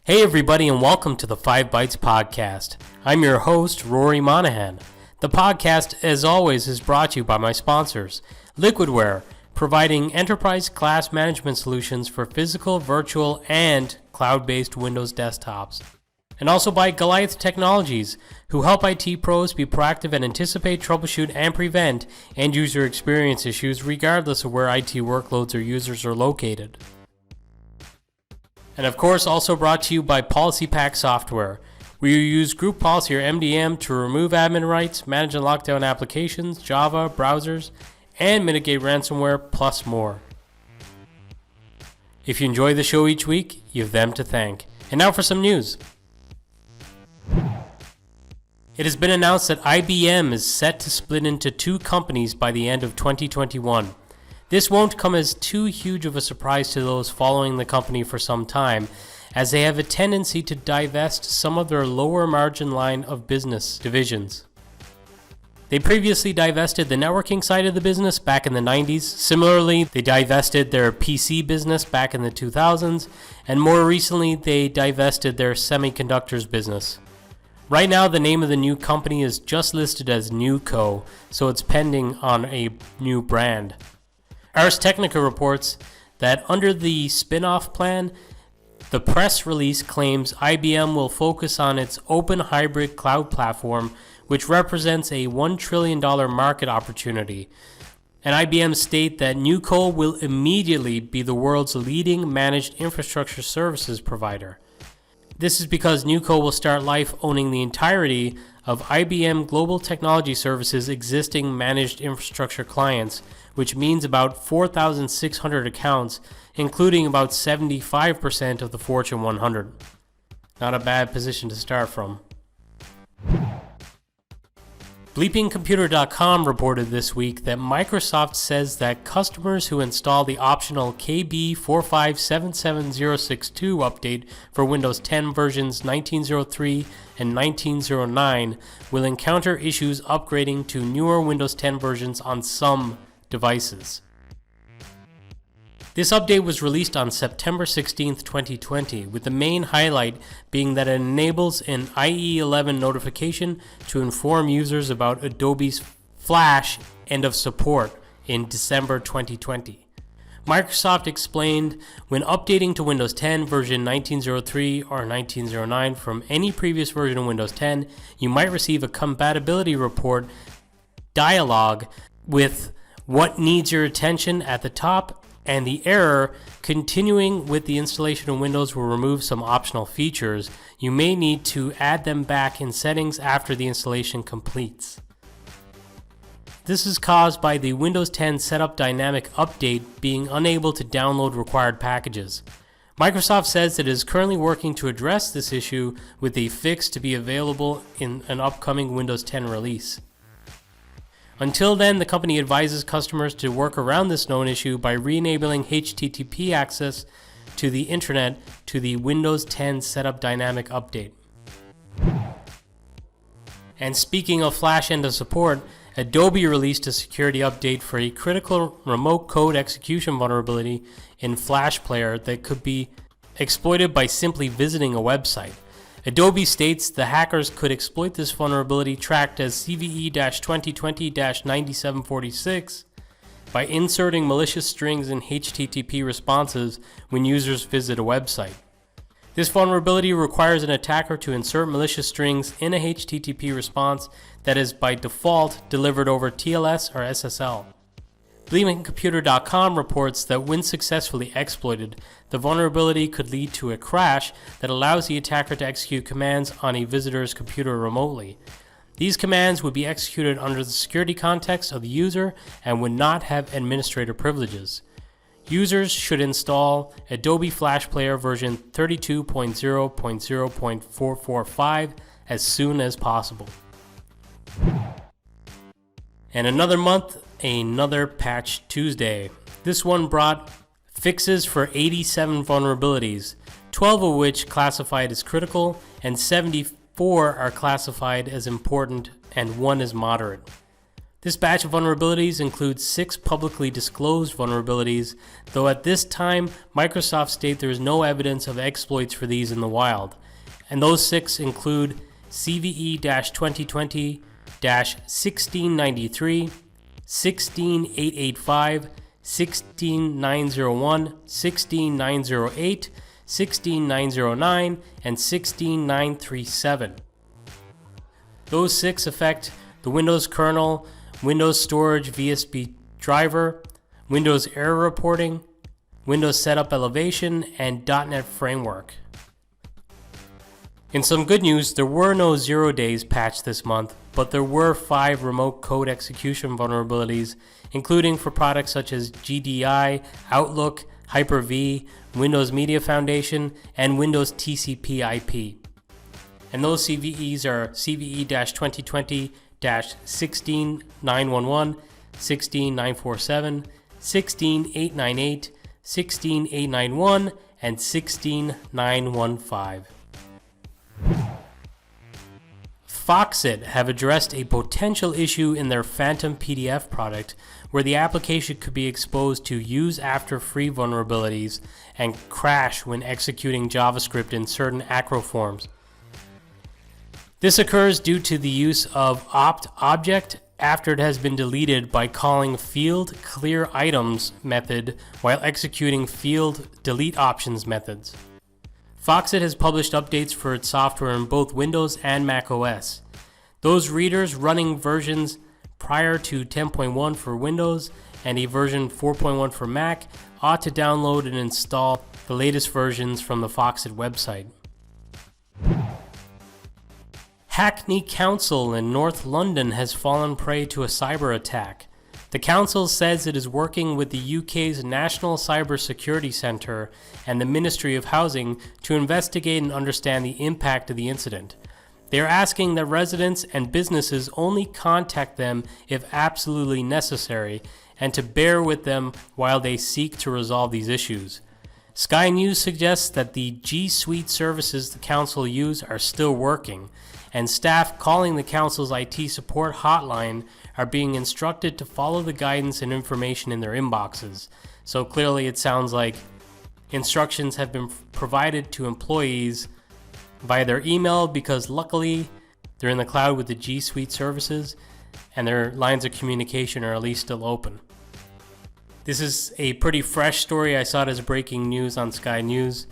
Hey everybody, and welcome to the 5 Bytes Podcast. I'm your host, Rory Monahan. The podcast, as always, is brought to you by my sponsors, Liquidware, providing enterprise-class management solutions for physical, virtual, and cloud-based Windows desktops. And also by Goliath Technologies, who help IT pros be proactive and anticipate, troubleshoot, and prevent end-user experience issues regardless of where IT workloads or users are located. And of course, also brought to you by Policy Pack Software, where you use Group Policy or MDM to remove admin rights, manage and lock down applications, Java, browsers, and mitigate ransomware, plus more. If you enjoy the show each week, you have them to thank. And now for some news. It has been announced that IBM is set to split into two companies by the end of 2021. This won't come as too huge of a surprise to those following the company for some time, as they have a tendency to divest some of their lower margin line of business divisions. They previously divested the networking side of the business back in the 90s. Similarly, they divested their PC business back in the 2000s, and more recently, they divested their semiconductors business. Right now, the name of the new company is just listed as NewCo, so it's pending on a new brand. Ars Technica reports that under the spin-off plan, the press release claims IBM will focus on its open hybrid cloud platform, which represents a $1 trillion market opportunity. And IBM state that NewCo will immediately be the world's leading managed infrastructure services provider. This is because NewCo will start life owning the entirety of IBM Global Technology Services' existing managed infrastructure clients, which means about 4,600 accounts, including about 75% of the Fortune 100. Not a bad position to start from. BleepingComputer.com reported this week that Microsoft says that customers who install the optional KB4577062 update for Windows 10 versions 1903 and 1909 will encounter issues upgrading to newer Windows 10 versions on some devices. This update was released on September 16, 2020, with the main highlight being that it enables an IE11 notification to inform users about Adobe's Flash end of support in December 2020. Microsoft explained when updating to Windows 10 version 1903 or 1909 from any previous version of Windows 10, you might receive a compatibility report dialog with what needs your attention at the top, and the error continuing with the installation of Windows will remove some optional features. You may need to add them back in settings after the installation completes. This is caused by the Windows 10 Setup Dynamic Update being unable to download required packages. Microsoft says it is currently working to address this issue with a fix to be available in an upcoming Windows 10 release. Until then, the company advises customers to work around this known issue by re-enabling HTTP access to the internet to the Windows 10 Setup Dynamic Update. And speaking of Flash end of support, Adobe released a security update for a critical remote code execution vulnerability in Flash Player that could be exploited by simply visiting a website. Adobe states the hackers could exploit this vulnerability tracked as CVE-2020-9746 by inserting malicious strings in HTTP responses when users visit a website. This vulnerability requires an attacker to insert malicious strings in a HTTP response that is by default delivered over TLS or SSL. BleepingComputer.com reports that when successfully exploited, the vulnerability could lead to a crash that allows the attacker to execute commands on a visitor's computer remotely. These commands would be executed under the security context of the user and would not have administrator privileges. Users should install Adobe Flash Player version 32.0.0.445 as soon as possible. And another month, another Patch Tuesday. This one brought fixes for 87 vulnerabilities, 12 of which classified as critical, and 74 are classified as important, and 1 is moderate. This batch of vulnerabilities includes 6 publicly disclosed vulnerabilities, though at this time, Microsoft states there is no evidence of exploits for these in the wild. And those 6 include CVE-2020-1693, 16885, 16901, 16908, 16909, and 16937. Those 6 affect the Windows kernel, Windows Storage VSB driver, Windows error reporting, Windows setup elevation, and .NET framework. In some good news, there were no 0 days patched this month, but there were 5 remote code execution vulnerabilities, including for products such as GDI, Outlook, Hyper-V, Windows Media Foundation, and Windows TCP IP. And those CVEs are CVE-2020-16911, 16947, 16898, 16891, and 16915. Foxit have addressed a potential issue in their PhantomPDF product where the application could be exposed to use after free vulnerabilities and crash when executing JavaScript in certain acro forms. This occurs due to the use of opt object after it has been deleted by calling field clear items method while executing field delete options methods. Foxit has published updates for its software in both Windows and Mac OS. Those readers running versions prior to 10.1 for Windows and a version 4.1 for Mac ought to download and install the latest versions from the Foxit website. Hackney Council in North London has fallen prey to a cyber attack. The council says it is working with the UK's National Cyber Security Centre and the Ministry of Housing to investigate and understand the impact of the incident. They are asking that residents and businesses only contact them if absolutely necessary and to bear with them while they seek to resolve these issues. Sky News suggests that the G Suite services the council use are still working, and staff calling the council's IT support hotline are being instructed to follow the guidance and information in their inboxes. So clearly it sounds like instructions have been provided to employees via their email because luckily they're in the cloud with the G Suite services and their lines of communication are at least still open. This is a pretty fresh story. I saw it as breaking news on Sky News,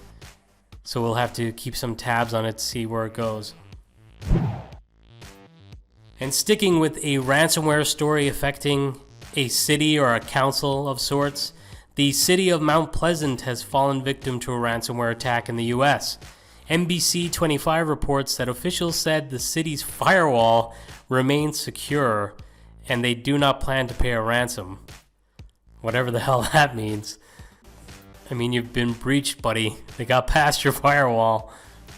so we'll have to keep some tabs on it to see where it goes. And sticking with a ransomware story affecting a city or a council of sorts, the city of Mount Pleasant has fallen victim to a ransomware attack in the US. NBC 25 reports that officials said the city's firewall remains secure and they do not plan to pay a ransom. Whatever the hell that means. I mean, you've been breached, buddy. They got past your firewall.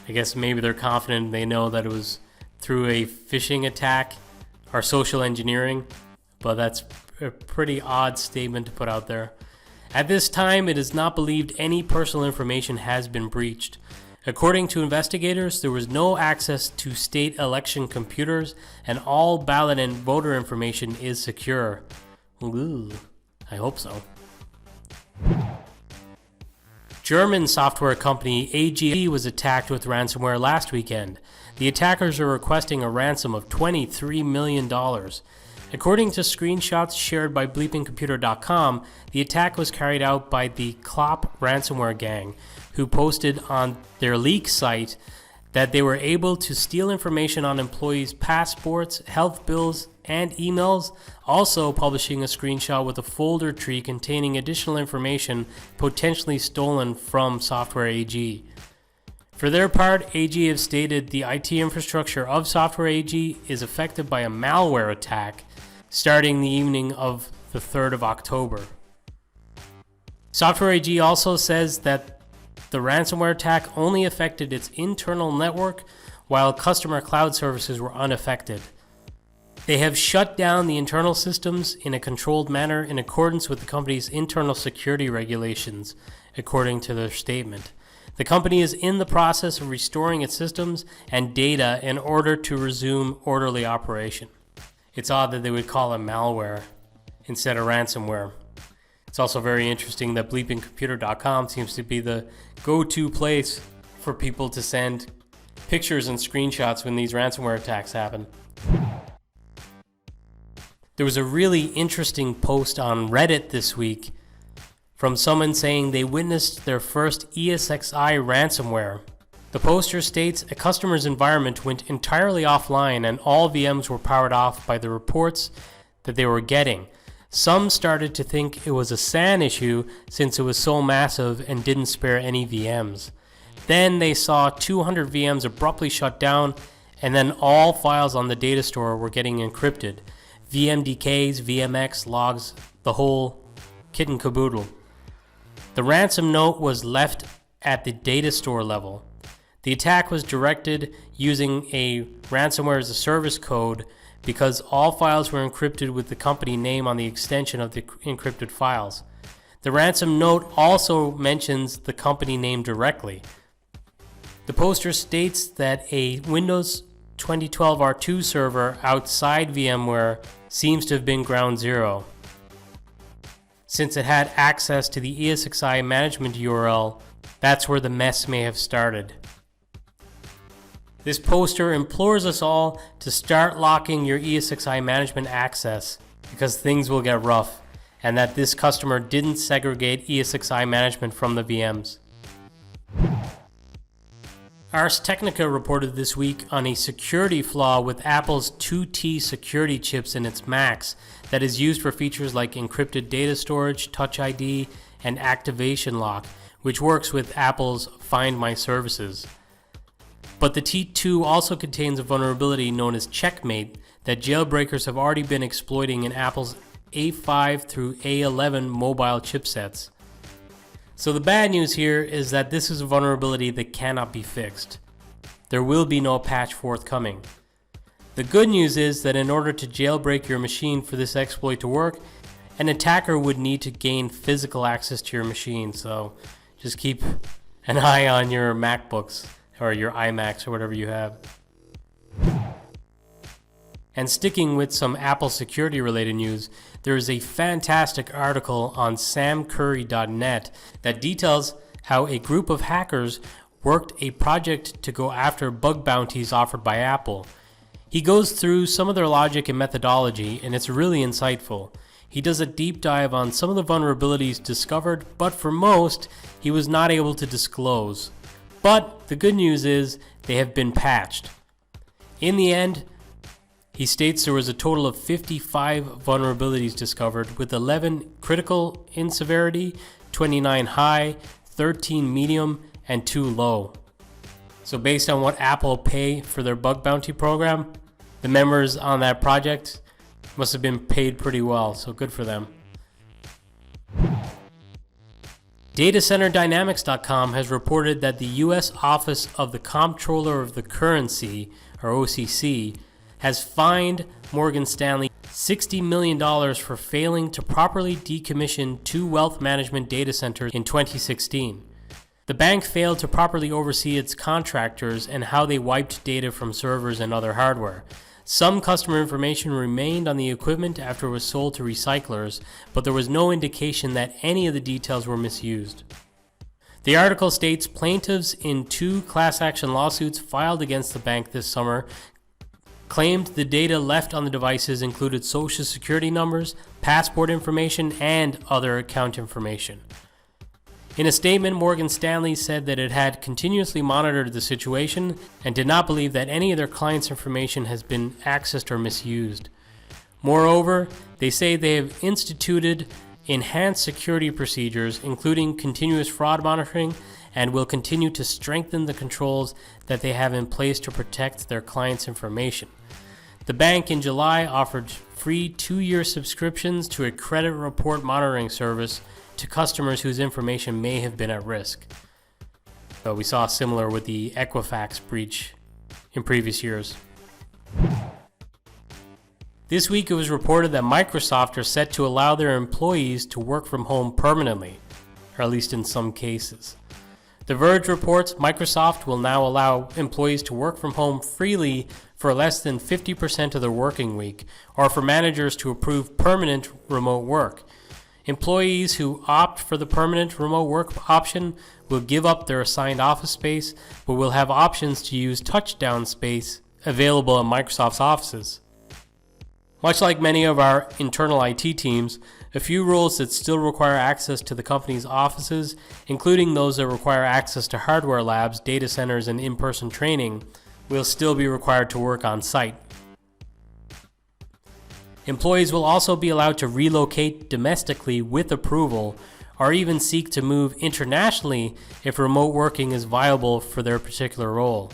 I guess maybe they're confident they know that it was through a phishing attack or social engineering, but that's a pretty odd statement to put out there. At this time, it is not believed any personal information has been breached. According to investigators, there was no access to state election computers, and all ballot and voter information is secure. Ooh, I hope so. German software company AGV was attacked with ransomware last weekend. The attackers are requesting a ransom of $23 million. According to screenshots shared by bleepingcomputer.com, the attack was carried out by the Klopp ransomware gang, who posted on their leak site that they were able to steal information on employees' passports, health bills, and emails, also publishing a screenshot with a folder tree containing additional information potentially stolen from Software AG. For their part, AG have stated the IT infrastructure of Software AG is affected by a malware attack starting the evening of the 3rd of October. Software AG also says that the ransomware attack only affected its internal network, while customer cloud services were unaffected. They have shut down the internal systems in a controlled manner in accordance with the company's internal security regulations, according to their statement. The company is in the process of restoring its systems and data in order to resume orderly operation. It's odd that they would call it malware instead of ransomware. It's also very interesting that bleepingcomputer.com seems to be the go-to place for people to send pictures and screenshots when these ransomware attacks happen. There was a really interesting post on Reddit this week from someone saying they witnessed their first ESXi ransomware. The poster states a customer's environment went entirely offline and all VMs were powered off by the reports that they were getting. Some started to think it was a SAN issue since it was so massive and didn't spare any VMs. Then they saw 200 VMs abruptly shut down, and then all files on the data store were getting encrypted. VMDKs, VMX, logs, the whole kit and caboodle. The ransom note was left at the data store level. The attack was directed using a ransomware as a service code because all files were encrypted with the company name on the extension of the encrypted files. The ransom note also mentions the company name directly. The poster states that a Windows 2012 R2 server outside VMware seems to have been ground zero, since it had access to the ESXi management URL. That's where the mess may have started. This poster implores us all to start locking your ESXi management access because things will get rough, and that this customer didn't segregate ESXi management from the VMs. Ars Technica reported this week on a security flaw with Apple's 2T security chips in its Macs that is used for features like encrypted data storage, Touch ID, and activation lock, which works with Apple's Find My Services. But the T2 also contains a vulnerability known as Checkmate that jailbreakers have already been exploiting in Apple's A5 through A11 mobile chipsets. So the bad news here is that this is a vulnerability that cannot be fixed. There will be no patch forthcoming. The good news is that in order to jailbreak your machine for this exploit to work, an attacker would need to gain physical access to your machine, so just keep an eye on your MacBooks or your iMacs or whatever you have. And sticking with some Apple security related news, there is a fantastic article on samcurry.net that details how a group of hackers worked a project to go after bug bounties offered by Apple. He goes through some of their logic and methodology, and it's really insightful. He does a deep dive on some of the vulnerabilities discovered, but for most, he was not able to disclose. But the good news is they have been patched. In the end, he states there was a total of 55 vulnerabilities discovered, with 11 critical in severity, 29 high, 13 medium, and 2 low. So based on what Apple pay for their bug bounty program, the members on that project must have been paid pretty well, so good for them. DatacenterDynamics.com has reported that the U.S. Office of the Comptroller of the Currency, or OCC, has fined Morgan Stanley $60 million for failing to properly decommission 2 wealth management data centers in 2016. The bank failed to properly oversee its contractors and how they wiped data from servers and other hardware. Some customer information remained on the equipment after it was sold to recyclers, but there was no indication that any of the details were misused. The article states plaintiffs in 2 class action lawsuits filed against the bank this summer claimed the data left on the devices included social security numbers, passport information, and other account information. In a statement, Morgan Stanley said that it had continuously monitored the situation and did not believe that any of their clients' information has been accessed or misused. Moreover, they say they have instituted enhanced security procedures, including continuous fraud monitoring, and will continue to strengthen the controls that they have in place to protect their clients' information. The bank in July offered free 2-year subscriptions to a credit report monitoring service to customers whose information may have been at risk. So we saw similar with the Equifax breach in previous years. This week it was reported that Microsoft are set to allow their employees to work from home permanently, or at least in some cases. The Verge reports Microsoft will now allow employees to work from home freely for less than 50% of their working week, or for managers to approve permanent remote work. Employees who opt for the permanent remote work option will give up their assigned office space, but will have options to use touchdown space available in Microsoft's offices. Much like many of our internal IT teams, a few roles that still require access to the company's offices, including those that require access to hardware labs, data centers, and in-person training, will still be required to work on site. Employees will also be allowed to relocate domestically with approval, or even seek to move internationally if remote working is viable for their particular role.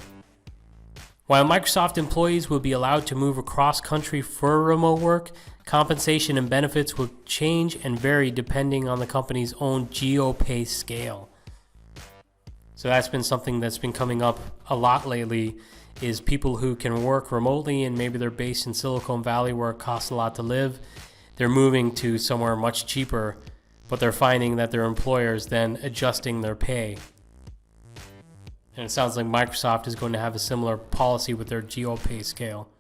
While Microsoft employees will be allowed to move across country for remote work, compensation and benefits will change and vary depending on the company's own geo-pay scale. So that's been something that's been coming up a lot lately, is people who can work remotely and maybe they're based in Silicon Valley where it costs a lot to live. They're moving to somewhere much cheaper, but they're finding that their employers then adjusting their pay. And it sounds like Microsoft is going to have a similar policy with their geo-pay scale.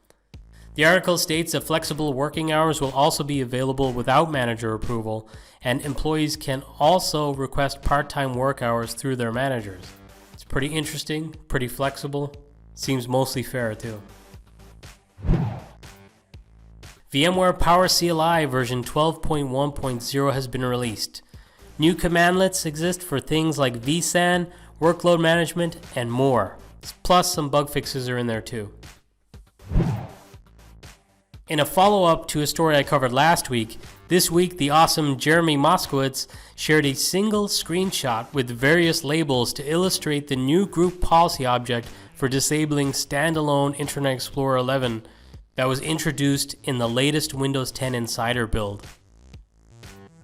The article states that flexible working hours will also be available without manager approval, and employees can also request part-time work hours through their managers. It's pretty interesting, pretty flexible, seems mostly fair too. VMware Power CLI version 12.1.0 has been released. New commandlets exist for things like vSAN, workload management, and more. Plus, some bug fixes are in there too. In a follow-up to a story I covered last week, this week the awesome Jeremy Moskowitz shared a single screenshot with various labels to illustrate the new group policy object for disabling standalone Internet Explorer 11 that was introduced in the latest Windows 10 Insider build.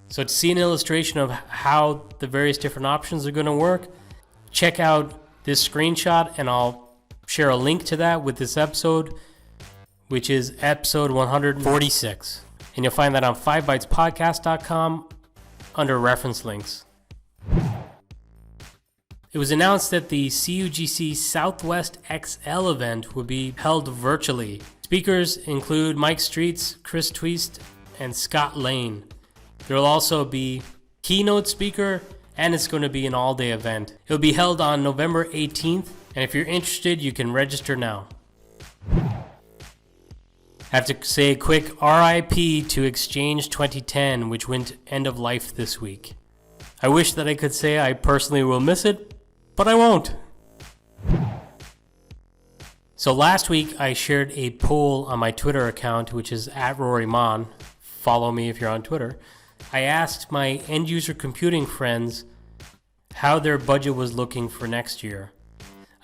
So to see an illustration of how the various different options are going to work, check out this screenshot, and I'll share a link to that with this episode, which is episode 146. And you'll find that on 5bytespodcast.com under reference links. It was announced that the CUGC Southwest XL event will be held virtually. Speakers include Mike Streets, Chris Tweest, and Scott Lane. There will also be keynote speaker, and it's going to be an all-day event. It will be held on November 18th, and if you're interested, you can register now. I have to say a quick RIP to Exchange 2010, which went end of life this week. I wish that I could say I personally will miss it, but I won't. So last week I shared a poll on my Twitter account, which is @RoryMon. Follow me if you're on Twitter. I asked my end-user computing friends how their budget was looking for next year.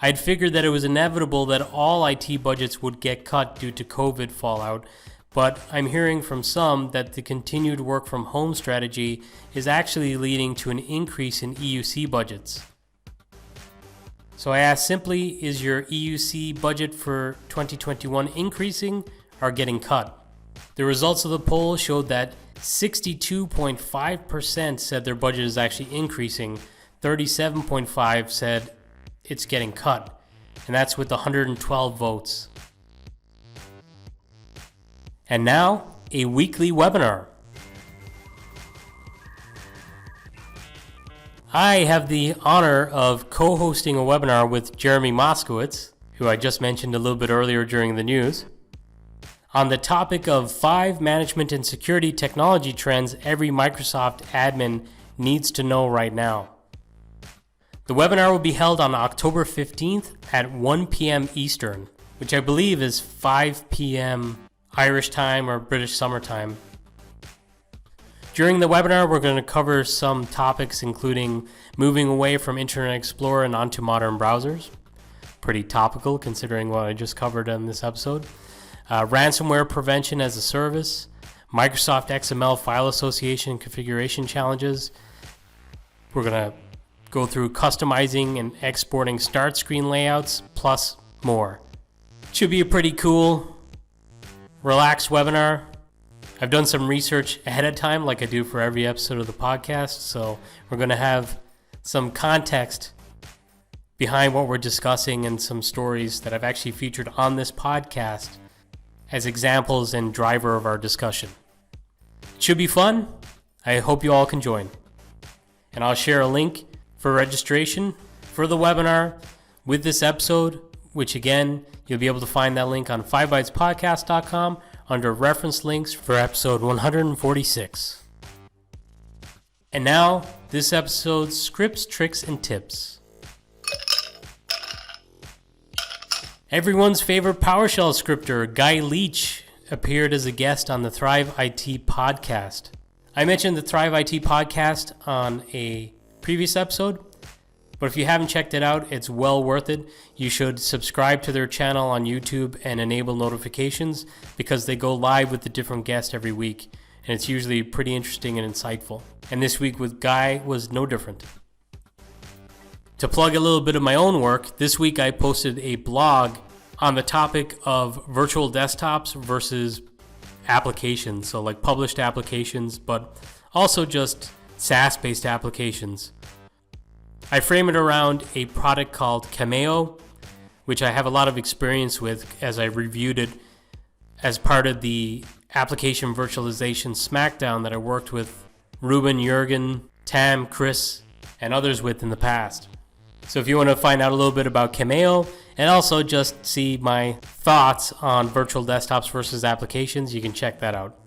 I'd figured that it was inevitable that all IT budgets would get cut due to COVID fallout, but I'm hearing from some that the continued work from home strategy is actually leading to an increase in EUC budgets. So I asked simply, is your EUC budget for 2021 increasing or getting cut? The results of the poll showed that 62.5% said their budget is actually increasing, 37.5% said it's getting cut, and that's with 112 votes. And now, a weekly webinar. I have the honor of co-hosting a webinar with Jeremy Moskowitz, who I just mentioned a little bit earlier during the news, on the topic of 5 management and security technology trends every Microsoft admin needs to know right now. The webinar will be held on October 15th at 1 p.m. Eastern, which I believe is 5 p.m. Irish time or British Summer Time. During the webinar, we're going to cover some topics including moving away from Internet Explorer and onto modern browsers. Pretty topical considering what I just covered in this episode. Ransomware prevention as a service, Microsoft XML file association configuration challenges. We're going to go through customizing and exporting start screen layouts, plus more. Should be a pretty cool, relaxed webinar. I've done some research ahead of time like I do for every episode of the podcast, so we're going to have some context behind what we're discussing and some stories that I've actually featured on this podcast as examples and driver of our discussion. It should be fun. I hope you all can join. And I'll share a link for registration for the webinar with this episode, which again, you'll be able to find that link on 5bytespodcast.com under reference links for episode 146. And now, this episode's scripts, tricks, and tips. Everyone's favorite PowerShell scripter, Guy Leach, appeared as a guest on the Thrive IT podcast. I mentioned the Thrive IT podcast on a previous episode, but if you haven't checked it out, it's well worth it. You should subscribe to their channel on YouTube and enable notifications because they go live with a different guest every week, and it's usually pretty interesting and insightful. And this week with Guy was no different. To plug a little bit of my own work, this week I posted a blog on the topic of virtual desktops versus applications. So like published applications, but also just SaaS-based applications. I frame it around a product called Cameo, which I have a lot of experience with as I reviewed it as part of the application virtualization smackdown that I worked with Ruben, Jurgen, Tam, Chris, and others with in the past. So if you want to find out a little bit about Cameo and also just see my thoughts on virtual desktops versus applications, you can check that out.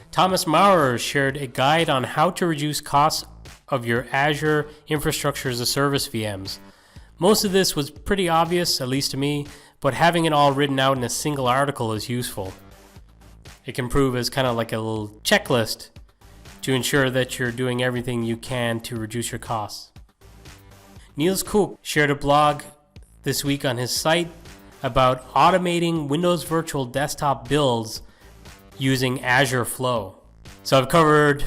Thomas Maurer shared a guide on how to reduce costs of your Azure Infrastructure as a Service VMs. Most of this was pretty obvious, at least to me, but having it all written out in a single article is useful. It can prove as kind of like a little checklist to ensure that you're doing everything you can to reduce your costs. Niels Kook shared a blog this week on his site about automating Windows Virtual Desktop builds using Azure Flaw. So I've covered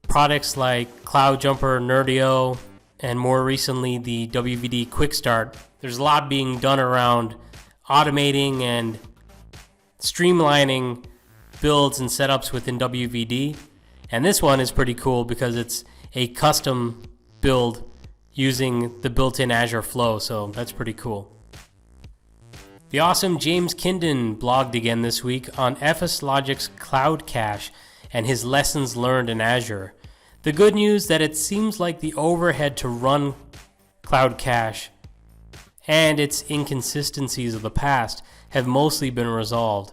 products like CloudJumper, Nerdio, and more recently the WVD Quick Start. There's a lot being done around automating and streamlining builds and setups within WVD. And this one is pretty cool because it's a custom build using the built-in Azure Flow, so that's pretty cool. The awesome James Kinden blogged again this week on FS Logic's Cloud Cache and his lessons learned in Azure. The good news that it seems like the overhead to run Cloud Cache and its inconsistencies of the past have mostly been resolved.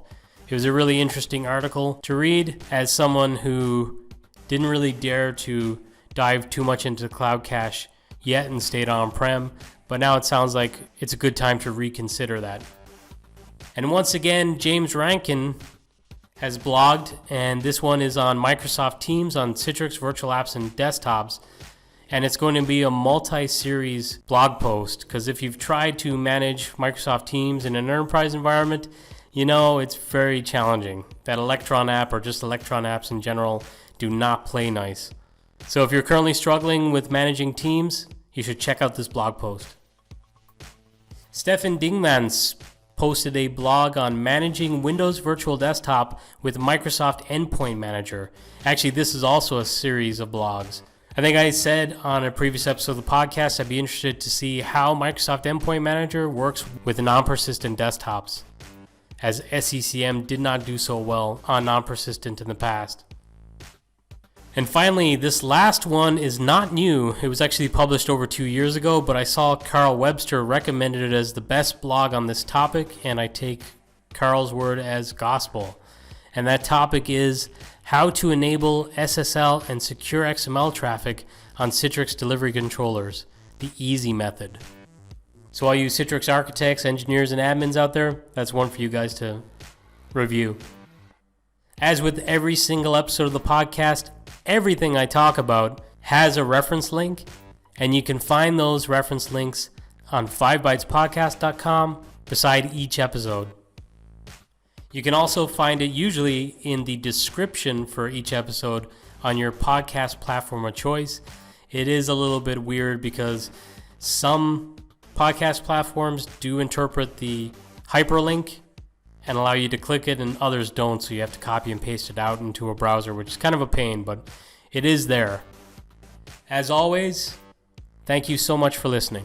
It was a really interesting article to read as someone who didn't really dare to dive too much into Cloud Cache yet and stayed on-prem, but now it sounds like it's a good time to reconsider that. And once again, James Rankin has blogged, and this one is on Microsoft Teams on Citrix Virtual Apps and Desktops, and it's going to be a multi-series blog post, because if you've tried to manage Microsoft Teams in an enterprise environment, you know it's very challenging. That Electron app, or just Electron apps in general, do not play nice. So if you're currently struggling with managing Teams, you should check out this blog post. Stefan Dingmans posted a blog on managing Windows Virtual Desktop with Microsoft Endpoint Manager. Actually, this is also a series of blogs. I think I said on a previous episode of the podcast I'd be interested to see how Microsoft Endpoint Manager works with non-persistent desktops, as SECM did not do so well on non-persistent in the past. And finally, this last one is not new. It was actually published over 2 years ago, but I saw Carl Webster recommended it as the best blog on this topic, and I take Carl's word as gospel. And that topic is how to enable SSL and secure XML traffic on Citrix delivery controllers, the easy method. So all you Citrix architects, engineers, and admins out there, that's one for you guys to review. As with every single episode of the podcast, everything I talk about has a reference link, and you can find those reference links on 5bytespodcast.com beside each episode. You can also find it usually in the description for each episode on your podcast platform of choice. It is a little bit weird because some podcast platforms do interpret the hyperlink and allow you to click it, and others don't, so you have to copy and paste it out into a browser, which is kind of a pain, but it is there. As always, thank you so much for listening.